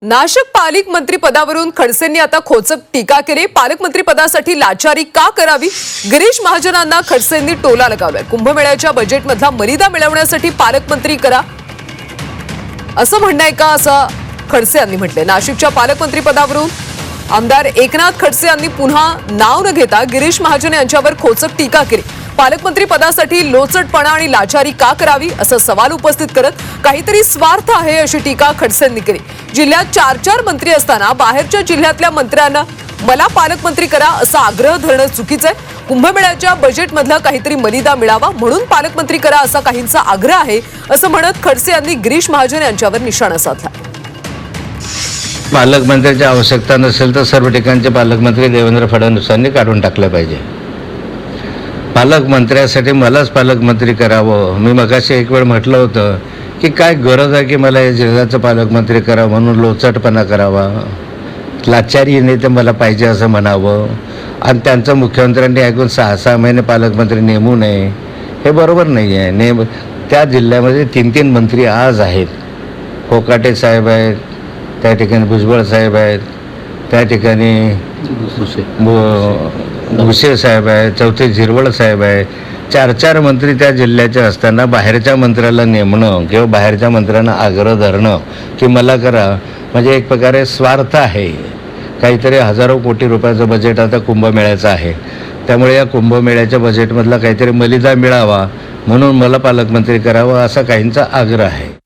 नाशिक पालकमंत्री पदावरून खडसेंनी आता खोचक टीका केली। पालकमंत्री पदासाठी लाचारी का करावी, गिरीश महाजनांना खडसेंनी टोला लगावलाय। कुंभमेळ्याच्या बजेटमधला मर्यादा मिळवण्यासाठी पालकमंत्री करा असं म्हणणं आहे का, असं खडसे यांनी म्हटले। नाशिकच्या पालकमंत्री पदावरून आमदार एकनाथ खडसे यांनी पुन्हा नाव न घेता गिरीश महाजन यांच्यावर खोचक टीका केली। पालकमंत्री पदासाठी लोचटपणा आणि लाचारी का करावी असा सवाल उपस्थित करत काहीतरी स्वार्थ आहे अशी टीका खडसेंनी केली। जिल्ह्यात 4 मंत्री असताना बाहेरच्या जिल्ह्यातल्या मंत्र्यांना मला पालकमंत्री करा असा आग्रह धरणं चुकीचं आहे। कुंभमेळ्याच्या बजेटमधला काहीतरी मर्यादा मिळावा म्हणून पालकमंत्री करा असा काहींचा आग्रह आहे असं म्हणत खडसे यांनी गिरीश महाजन यांच्यावर निशाणा साधला। पालकमंत्र्याची आवश्यकता नसेल तर सर्व ठिकाणचे पालकमंत्री देवेंद्र फडणवीसांनी काढून टाकले पाहिजे। पालकमंत्र्यासाठी मलाच पालकमंत्री करावं, मी मगाशी एक वेळ म्हटलं होतं की काय गरज आहे की मला या जिल्ह्याचं पालकमंत्री करावं म्हणून लोचटपणा करावा, लाचारी नाही तर मला पाहिजे असं म्हणावं आणि त्यांचं मुख्यमंत्र्यांनी ऐकून 6 महिने पालकमंत्री नेमू नये, हे बरोबर नाही आहे। त्या जिल्ह्यामध्ये 3 मंत्री आज आहेत। कोकाटे साहेब आहेत, त्या ठिकाणी भुजबळ साहेब आहेत, त्या ठिकाणी भुसे साहेब आहेत, चौथे झिरवळ साहेब आहेत। 4 मंत्री त्या जिल्ह्याचे असताना बाहेरच्या मंत्र्याला नेमणं किंवा बाहेरच्या मंत्र्यांना आग्रह धरणं की मला करा म्हणजे एक प्रकारे स्वार्थ आहे। काहीतरी हजारो कोटी रुपयाचं बजेट आता कुंभमेळ्याचं आहे, त्यामुळे या कुंभमेळ्याच्या बजेटमधला काहीतरी मर्यादा मिळावा म्हणून मला पालकमंत्री करावं असा काहींचा आग्रह आहे।